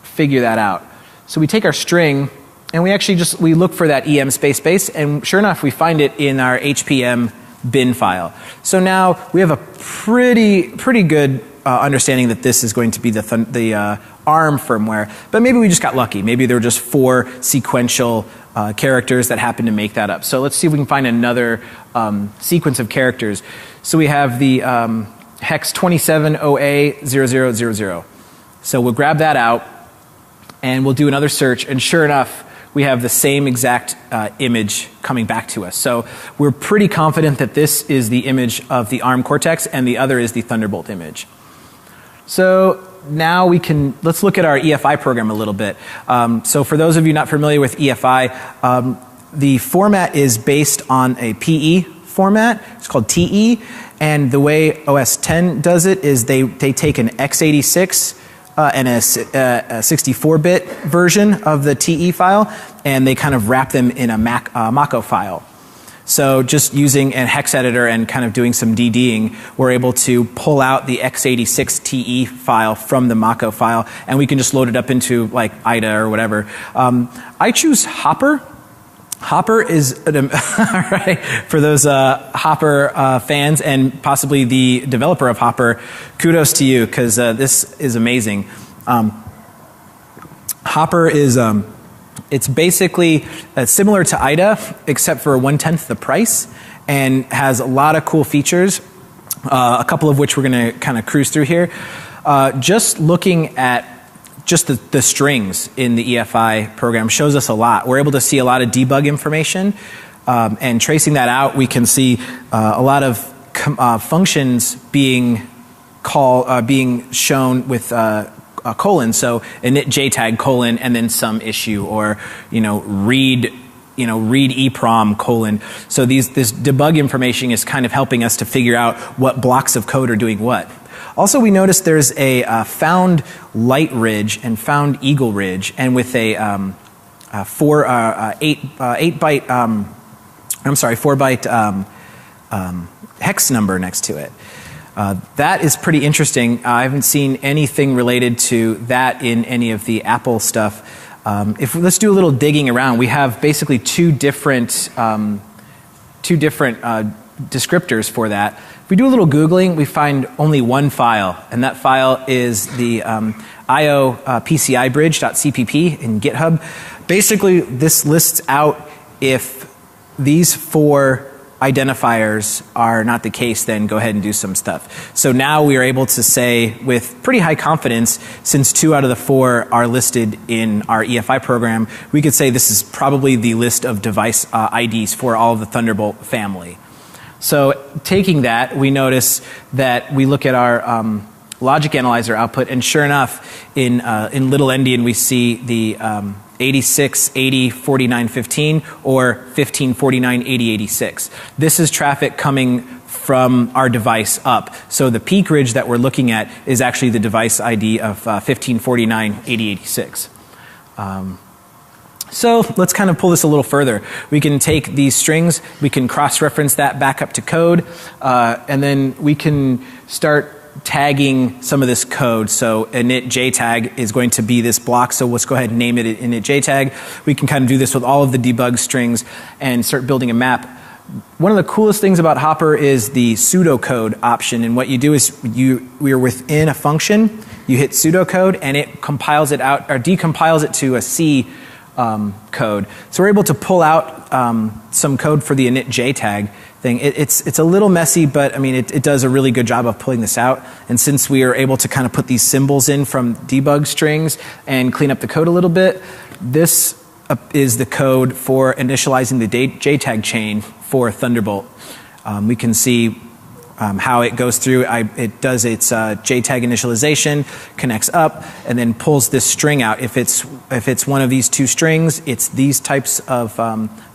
figure that out. So we take our string, and we actually we look for that EM space, and sure enough, we find it in our HPM bin file. So now we have a pretty good understanding that this is going to be the ARM firmware, but maybe we just got lucky. Maybe there were just 4 sequential characters that happened to make that up. So let's see if we can find another sequence of characters. So we have the hex 27OA0000. So we'll grab that out, and we'll do another search, and sure enough, we have the same exact image coming back to us. So we're pretty confident that this is the image of the ARM Cortex, and the other is the Thunderbolt image. So now let's look at our EFI program a little bit. So for those of you not familiar with EFI, the format is based on a PE format. It's called TE, and the way OS X does it is they take an x86 and a 64-bit version of the TE file, and they kind of wrap them in a Mako file. So just using a hex editor and kind of doing some DDing, we're able to pull out the x86 TE file from the Mako file, and we can just load it up into like IDA or whatever. I choose Hopper. Hopper is, right, for those Hopper fans and possibly the developer of Hopper, kudos to you, because this is amazing. Hopper is, it's basically similar to IDA, except for 1/10 the price, and has a lot of cool features, a couple of which we're going to kind of cruise through here. Just looking at just the strings in the EFI program shows us a lot. We're able to see a lot of debug information, and tracing that out, we can see a lot of functions being shown with a colon. So init JTAG colon and then some issue, or read EEPROM colon. So this debug information is kind of helping us to figure out what blocks of code are doing what. Also, we noticed there's a found light ridge and found eagle ridge, and with a 4-byte hex number next to it. That is pretty interesting. I haven't seen anything related to that in any of the Apple stuff. Let's do a little digging around. We have basically two different descriptors for that. If we do a little Googling, we find only one file, and that file is the IO PCI-bridge.cpp in GitHub. Basically, this lists out if these 4 identifiers are not the case, then go ahead and do some stuff. So now we are able to say with pretty high confidence, since 2 out of the 4 are listed in our EFI program, we could say this is probably the list of device IDs for all of the Thunderbolt family. So taking that, we notice that we look at our logic analyzer output, and sure enough, in little endian we see the 86804915 or 15498086. This is traffic coming from our device up. So the peak ridge that we're looking at is actually the device ID of 15498086. So let's kind of pull this a little further. We can take these strings, we can cross-reference that back up to code, and then we can start tagging some of this code. So init JTAG is going to be this block, so let's go ahead and name it init JTAG. We can kind of do this with all of the debug strings and start building a map. One of the coolest things about Hopper is the pseudocode option, and what you do is we are within a function, you hit pseudocode, and it compiles it out, or decompiles it to a C code. So we're able to pull out some code for the init JTAG thing. It's a little messy, but I mean it does a really good job of pulling this out. And since we are able to kind of put these symbols in from debug strings and clean up the code a little bit, this is the code for initializing the JTAG chain for Thunderbolt. We can see how it goes through. It does its JTAG initialization, connects up, and then pulls this string out. If it's one of these 2 strings, it's these types of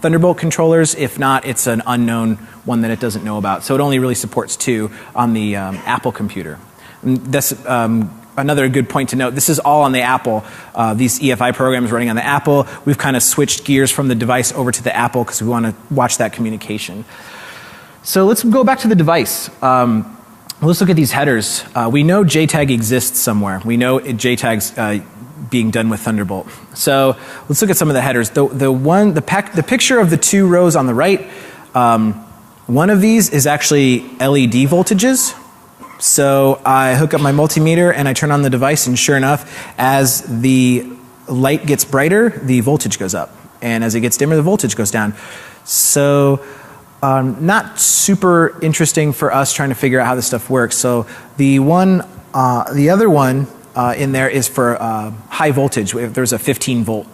Thunderbolt controllers. If not, it's an unknown one that it doesn't know about. So it only really supports 2 on the Apple computer. And that's another good point to note. This is all on the Apple. These EFI programs running on the Apple. We've kind of switched gears from the device over to the Apple because we want to watch that communication. So let's go back to the device. Let's look at these headers. We know JTAG exists somewhere. We know JTAG's being done with Thunderbolt. So let's look at some of the headers. The picture of the 2 rows on the right, one of these is actually LED voltages. So I hook up my multimeter and I turn on the device, and sure enough, as the light gets brighter, the voltage goes up. And as it gets dimmer, the voltage goes down. So not super interesting for us trying to figure out how this stuff works. So the other one in there is for high voltage. There's a 15 volt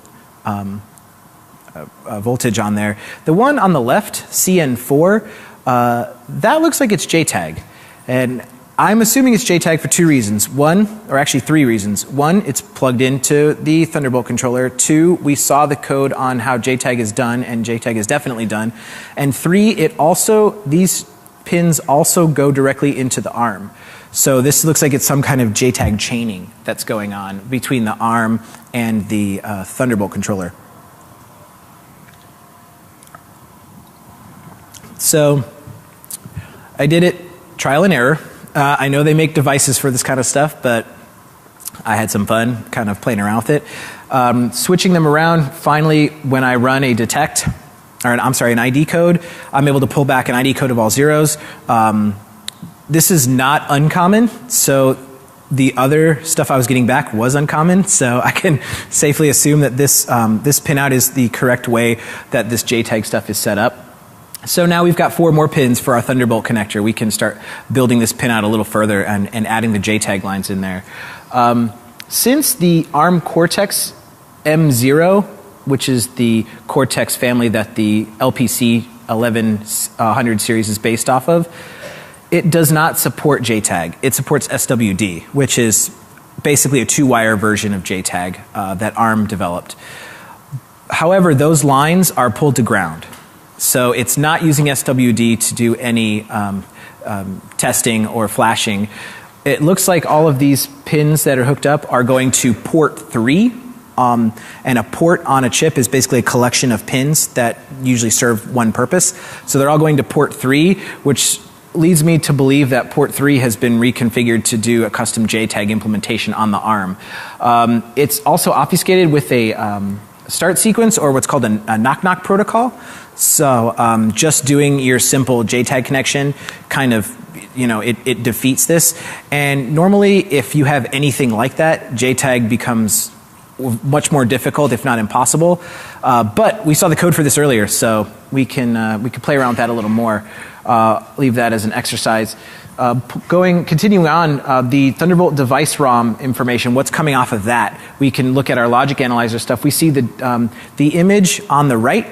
voltage on there. The one on the left, CN4, that looks like it's JTAG. And I'm assuming it's JTAG for two reasons. One, or actually three reasons. One, it's plugged into the Thunderbolt controller. Two, we saw the code on how JTAG is done, and JTAG is definitely done. And three, these pins also go directly into the ARM. So this looks like it's some kind of JTAG chaining that's going on between the ARM and the Thunderbolt controller. So I did it trial and error. I know they make devices for this kind of stuff, but I had some fun kind of playing around with it. Switching them around, finally, when I run a detect, an ID code, I'm able to pull back an ID code of all zeros. This is not uncommon, so the other stuff I was getting back was uncommon, so I can safely assume that this pinout is the correct way that this JTAG stuff is set up. So now we've got 4 more pins for our Thunderbolt connector. We can start building this pin out a little further and adding the JTAG lines in there. Since the ARM Cortex M0, which is the Cortex family that the LPC 1100 series is based off of, it does not support JTAG. It supports SWD, which is basically a 2-wire version of JTAG that ARM developed. However, those lines are pulled to ground. So it's not using SWD to do any testing or flashing. It looks like all of these pins that are hooked up are going to port 3. And a port on a chip is basically a collection of pins that usually serve one purpose. So they're all going to port 3, which leads me to believe that port 3 has been reconfigured to do a custom JTAG implementation on the ARM. It's also obfuscated with a start sequence, or what's called a knock-knock protocol. So just doing your simple JTAG connection kind of, it defeats this. And normally if you have anything like that, JTAG becomes much more difficult, if not impossible. But we saw the code for this earlier, so we can play around with that a little more. Leave that as an exercise. Continuing on, the Thunderbolt device ROM information, what's coming off of that? We can look at our logic analyzer stuff. We see the image on the right,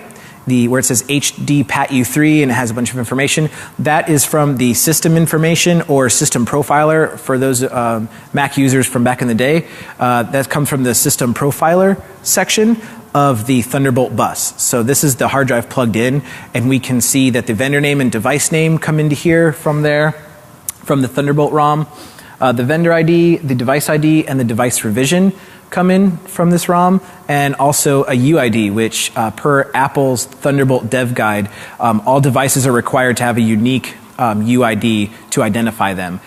where it says HD PAT-U3 and it has a bunch of information. That is from the system information or system profiler for those Mac users from back in the day. That comes from the system profiler section of the Thunderbolt bus. So this is the hard drive plugged in, and we can see that the vendor name and device name come into here from there, from the Thunderbolt ROM. The vendor ID, the device ID, and the device revision come in from this ROM, and also a UID, which per Apple's Thunderbolt dev guide, all devices are required to have a unique UID to identify them.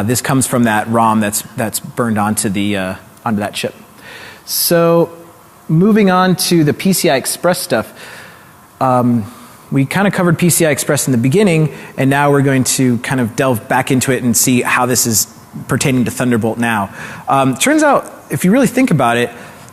This comes from that ROM that's burned onto that chip. So moving on to the PCI Express stuff. We kind of covered PCI Express in the beginning, and now we're going to kind of delve back into it and see how this is pertaining to Thunderbolt now. Turns out, if you really think about it,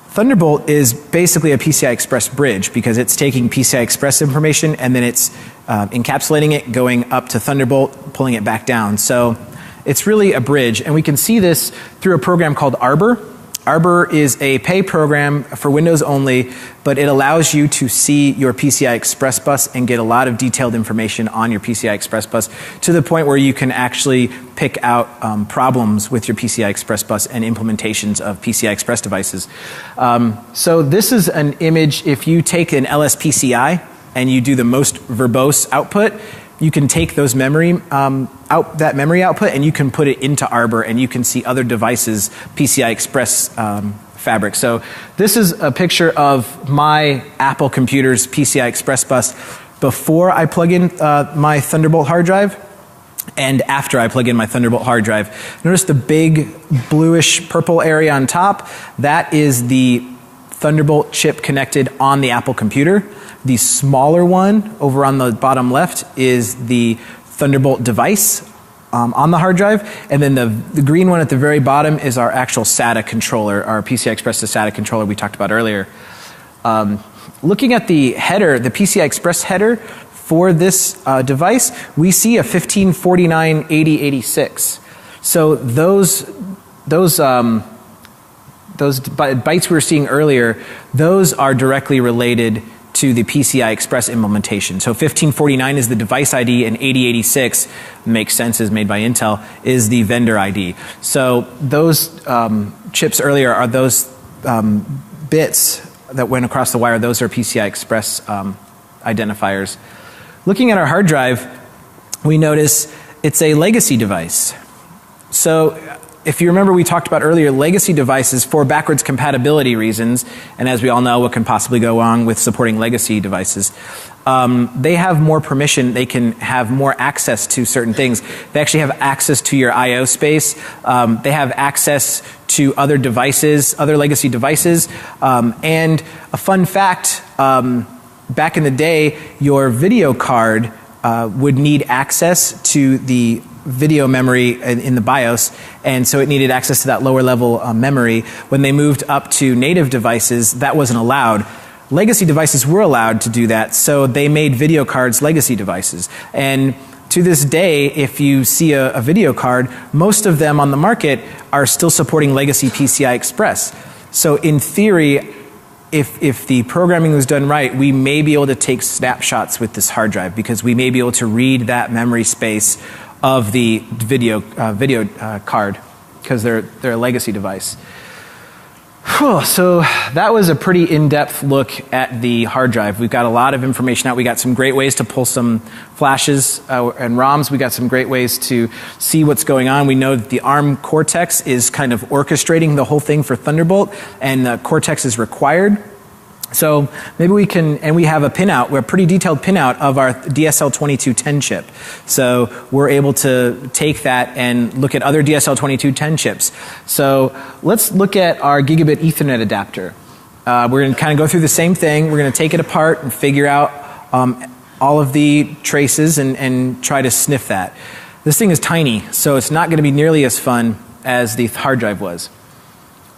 Thunderbolt is basically a PCI Express bridge, because it's taking PCI Express information and then it's encapsulating it, going up to Thunderbolt, pulling it back down. So it's really a bridge, and we can see this through a program called Arbor. Arbor is a pay program for Windows only, but it allows you to see your PCI Express bus and get a lot of detailed information on your PCI Express bus, to the point where you can actually pick out problems with your PCI Express bus and implementations of PCI Express devices. So this is an image. If you take an LSPCI and you do the most verbose output, you can take those memory output and you can put it into Arbor, and you can see other devices' PCI Express fabric. So this is a picture of my Apple computer's PCI Express bus before I plug in my Thunderbolt hard drive and after I plug in my Thunderbolt hard drive. Notice the big bluish purple area on top. That is the Thunderbolt chip connected on the Apple computer. The smaller one over on the bottom left is the Thunderbolt device on the hard drive, and then the green one at the very bottom is our actual SATA controller, our PCI Express to SATA controller we talked about earlier. Looking at the header, the PCI Express header for this device, we see a 1549 8086. So those bytes we were seeing earlier, those are directly related to the PCI Express implementation. So 1549 is the device ID, and 8086, makes sense, is made by Intel, is the vendor ID. So those chips earlier are those bits that went across the wire. Those are PCI Express identifiers. Looking at our hard drive, we notice it's a legacy device. So if you remember, we talked about earlier legacy devices for backwards compatibility reasons, and as we all know, what can possibly go wrong with supporting legacy devices. They have more permission. They can have more access to certain things. They actually have access to your I/O space. They have access to other devices, other legacy devices. And a fun fact, back in the day, your video card would need access to the video memory in the BIOS, and so it needed access to that lower level memory. When they moved up to native devices, that wasn't allowed. Legacy devices were allowed to do that, so they made video cards legacy devices. And to this day, if you see a video card, most of them on the market are still supporting legacy PCI Express. So in theory, if the programming was done right, we may be able to take snapshots with this hard drive, because we may be able to read that memory space of the video card, because they're a legacy device. So that was a pretty in-depth look at the hard drive. We've got a lot of information out. We got some great ways to pull some flashes and ROMs. We got some great ways to see what's going on. We know that the ARM Cortex is kind of orchestrating the whole thing for Thunderbolt, and the Cortex is required. So maybe we can, and we have a pinout, we're a pretty detailed pinout of our DSL2210 chip. So we're able to take that and look at other DSL2210 chips. So let's look at our gigabit Ethernet adapter. We're going to kind of go through the same thing. We're going to take it apart and figure out all of the traces and try to sniff that. This thing is tiny, so it's not going to be nearly as fun as the hard drive was.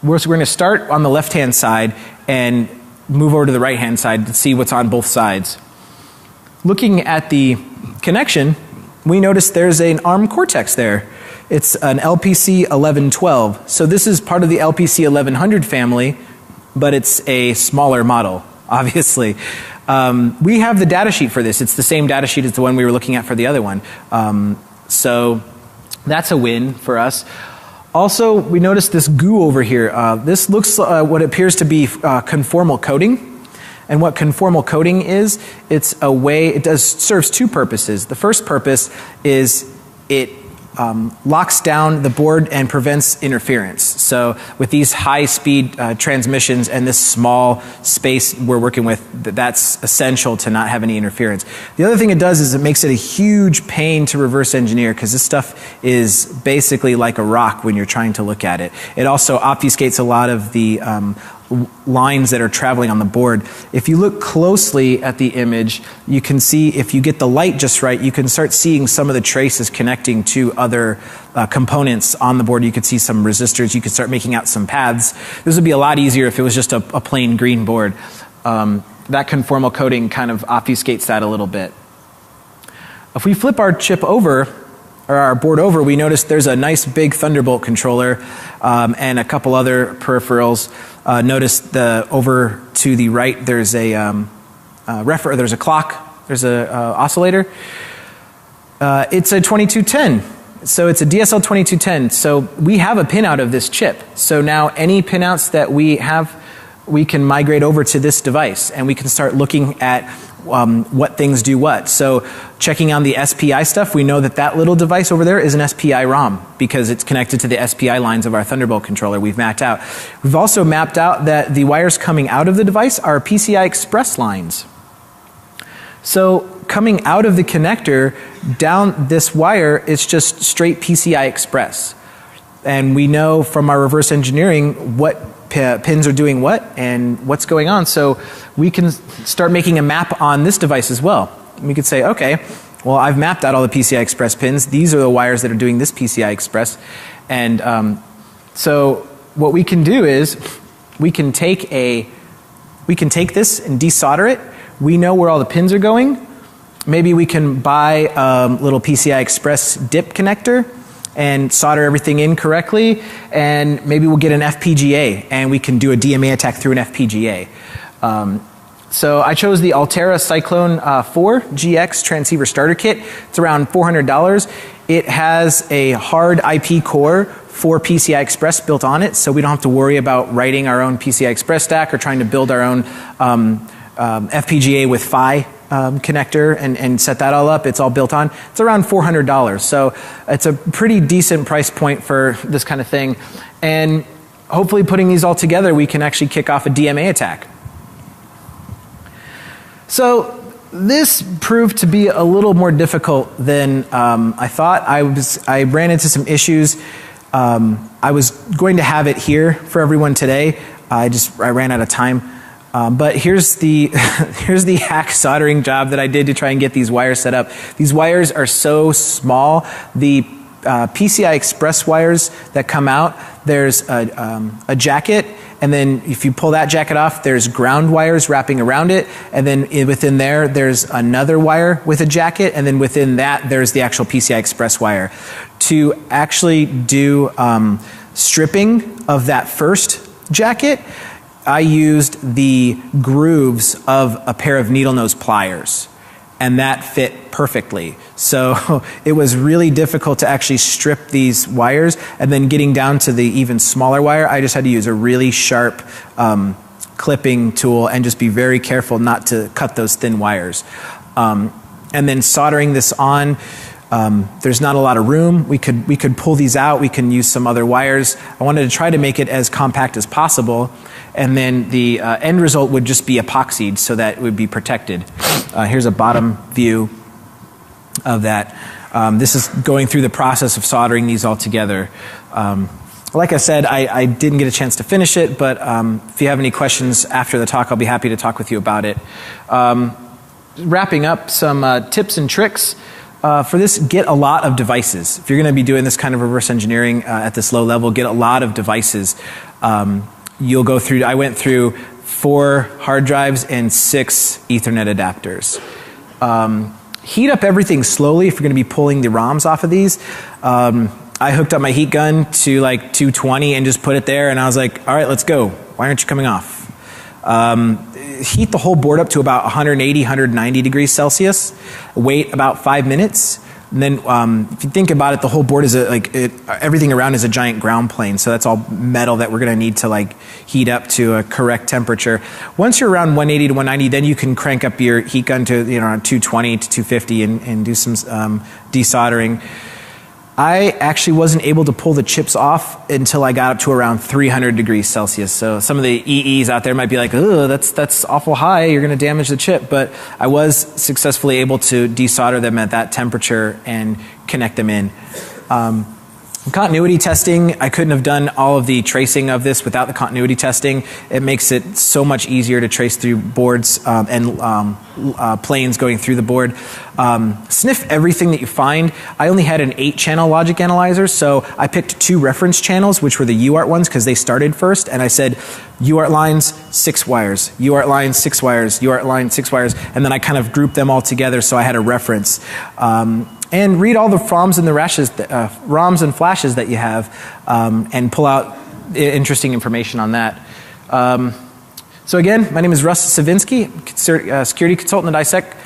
We're going to start on the left-hand side and move over to the right-hand side to see what's on both sides. Looking at the connection, we notice there's an ARM Cortex there. It's an LPC 1112. So this is part of the LPC 1100 family, but it's a smaller model, obviously. We have the datasheet for this. It's the same datasheet as the one we were looking at for the other one. So that's a win for us. Also, we noticed this goo over here. This looks what appears to be conformal coding. And what conformal coding is, it's a way, it serves two purposes. The first purpose is it locks down the board and prevents interference. So with these high-speed transmissions and this small space we're working with, that's essential to not have any interference. The other thing it does is it makes it a huge pain to reverse engineer, because this stuff is basically like a rock when you're trying to look at it. It also obfuscates a lot of the lines that are traveling on the board. If you look closely at the image, you can see, if you get the light just right, you can start seeing some of the traces connecting to other components on the board. You could see some resistors. You could start making out some paths. This would be a lot easier if it was just a plain green board. That conformal coding kind of obfuscates that a little bit. If we flip our chip over, or our board over, we notice there's a nice big Thunderbolt controller and a couple other peripherals. Notice over to the right there's a there's a clock, there's a oscillator. It's a 2210, so it's a DSL 2210. So we have a pinout of this chip. So now any pinouts that we have, we can migrate over to this device, and we can start looking at what things do what. So checking on the SPI stuff, we know that that little device over there is an SPI ROM, because it's connected to the SPI lines of our Thunderbolt controller we've mapped out. We've also mapped out that the wires coming out of the device are PCI Express lines. So coming out of the connector down this wire, it's just straight PCI Express. And we know from our reverse engineering what pins are doing what and what's going on. So we can start making a map on this device as well. We could say, okay, well, I've mapped out all the PCI Express pins. These are the wires that are doing this PCI Express. And so what we can do is we can take this and desolder it. We know where all the pins are going. Maybe we can buy a little PCI Express dip connector and solder everything in correctly, and maybe we'll get an FPGA and we can do a DMA attack through an FPGA. So I chose the Altera Cyclone 4 GX transceiver starter kit. It's around $400. It has a hard IP core for PCI Express built on it, so we don't have to worry about writing our own PCI Express stack or trying to build our own FPGA with PHY connector and set that all up. It's all built on. It's around $400. So it's a pretty decent price point for this kind of thing. And hopefully putting these all together, we can actually kick off a DMA attack. So this proved to be a little more difficult than I thought. I ran into some issues. I was going to have it here for everyone today. I ran out of time. But here's the here's the hack soldering job that I did to try and get these wires set up. These wires are so small. The PCI Express wires that come out, there's a jacket, and then if you pull that jacket off, there's ground wires wrapping around it, and then within there's another wire with a jacket, and then within that, there's the actual PCI Express wire. To actually do stripping of that first jacket, I used the grooves of a pair of needle nose pliers, and that fit perfectly. So it was really difficult to actually strip these wires, and then getting down to the even smaller wire, I just had to use a really sharp clipping tool and just be very careful not to cut those thin wires. And then soldering this on, there's not a lot of room. We could pull these out. We can use some other wires. I wanted to try to make it as compact as possible, and then the end result would just be epoxied so that it would be protected. Here's a bottom view of that. This is going through the process of soldering these all together. Like I said, I didn't get a chance to finish it, but if you have any questions after the talk, I'll be happy to talk with you about it. Wrapping up some tips and tricks. For this, get a lot of devices. If you're going to be doing this kind of reverse engineering at this low level, get a lot of devices. You'll go through, I went through 4 hard drives and 6 Ethernet adapters. Heat up everything slowly if you're going to be pulling the ROMs off of these. I hooked up my heat gun to like 220 and just put it there, and I was like, all right, let's go. Why aren't you coming off? Heat the whole board up to about 180, 190 degrees Celsius. Wait about 5 minutes. And then if you think about it, the whole board is everything around is a giant ground plane. So that's all metal that we're going to need to like heat up to a correct temperature. Once you're around 180 to 190, then you can crank up your heat gun to around 220 to 250 and do some desoldering. I actually wasn't able to pull the chips off until I got up to around 300 degrees Celsius. So some of the EEs out there might be like, oh, that's awful high, you're going to damage the chip. But I was successfully able to desolder them at that temperature and connect them in. Continuity testing, I couldn't have done all of the tracing of this without the continuity testing. It makes it so much easier to trace through boards and planes going through the board. Sniff everything that you find. I only had an 8-channel logic analyzer, so I picked 2 reference channels, which were the UART ones because they started first, and I said UART lines, 6 wires, UART lines, 6 wires, UART line, 6 wires, and then I kind of grouped them all together so I had a reference. And read all the ROMs and ROMs and flashes that you have, and pull out interesting information on that. So again, my name is Russ Sevinsky, security consultant at ISEC.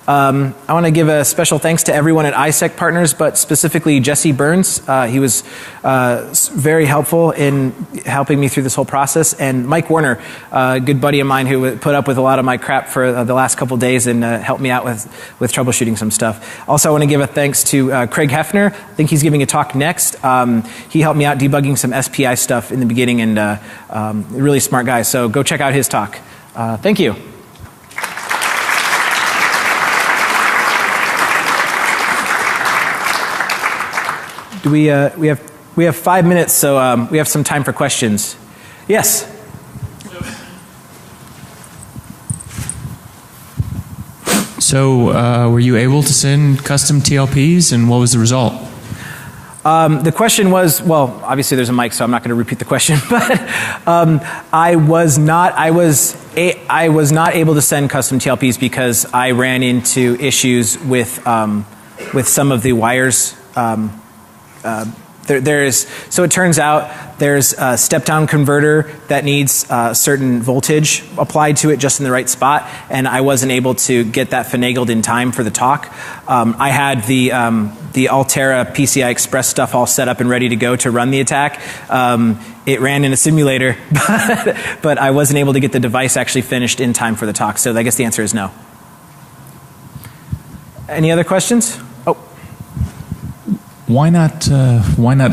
I want to give a special thanks to everyone at ISEC Partners, but specifically Jesse Burns. He was very helpful in helping me through this whole process. And Mike Warner, a good buddy of mine who put up with a lot of my crap for the last couple days and helped me out with troubleshooting some stuff. Also, I want to give a thanks to Craig Hefner. I think he's giving a talk next. He helped me out debugging some SPI stuff in the beginning, and a really smart guy. So go check out his talk. Thank you. We have 5 minutes, so we have some time for questions. Yes. So were you able to send custom TLPs, and what was the result? The question was, well, obviously there's a mic, so I'm not going to repeat the question, but I was not able to send custom TLPs because I ran into issues with some of the wires So it turns out there's a step-down converter that needs certain voltage applied to it just in the right spot, and I wasn't able to get that finagled in time for the talk. I had the Altera PCI Express stuff all set up and ready to go to run the attack. It ran in a simulator, but I wasn't able to get the device actually finished in time for the talk, so I guess the answer is no. Any other questions? Oh. Why not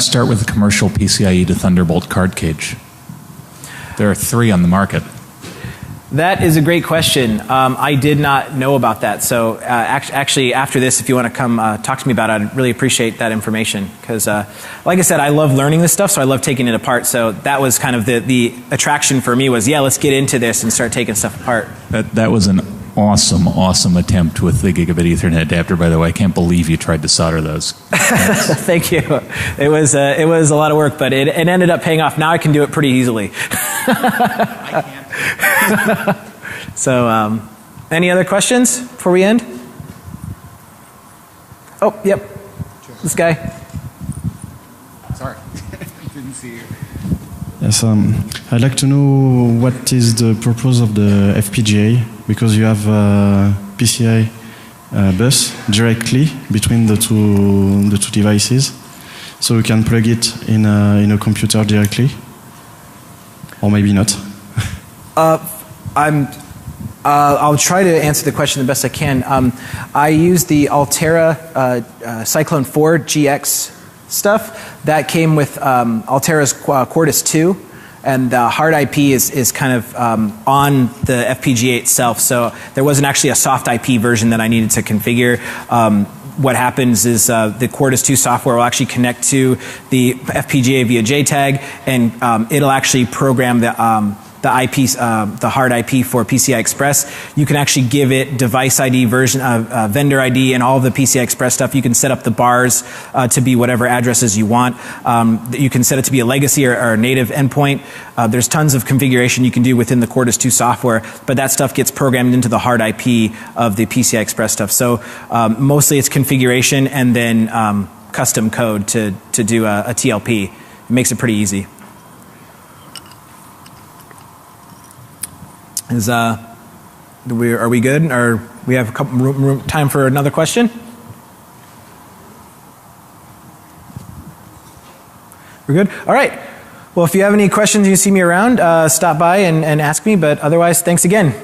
start with a commercial PCIe to Thunderbolt card cage? There are 3 on the market. That is a great question. I did not know about that. So actually, after this, if you want to come talk to me about it, I'd really appreciate that information. Because, like I said, I love learning this stuff, so I love taking it apart. So that was kind of the attraction for me was, yeah, let's get into this and start taking stuff apart. That was an awesome attempt with the gigabit Ethernet adapter, by the way. I can't believe you tried to solder those. Thank you. It was a lot of work, but it ended up paying off. Now I can do it pretty easily. I can't. So, any other questions before we end? Oh, yep. This guy. Sorry. Didn't see you. Yes, I'd like to know what is the purpose of the FPGA, because you have PCI bus directly between the two devices, so you can plug it in a computer directly, or maybe not. I'll try to answer the question the best I can. I use the Altera Cyclone 4 GX stuff that came with Altera's Quartus 2, and the hard IP is kind of on the FPGA itself, so there wasn't actually a soft IP version that I needed to configure. What happens is the Quartus 2 software will actually connect to the FPGA via JTAG, and it'll actually program the IPs, the hard IP for PCI Express. You can actually give it device ID, version, vendor ID, and all of the PCI Express stuff. You can set up the bars to be whatever addresses you want. You can set it to be a legacy or a native endpoint. There's tons of configuration you can do within the Quartus 2 software, but that stuff gets programmed into the hard IP of the PCI Express stuff. So mostly it's configuration and then custom code to do a TLP. It makes it pretty easy. Are we good? Or we have a couple time for another question? We're good? All right. Well, if you have any questions, you can see me around. Stop by and ask me. But otherwise, thanks again.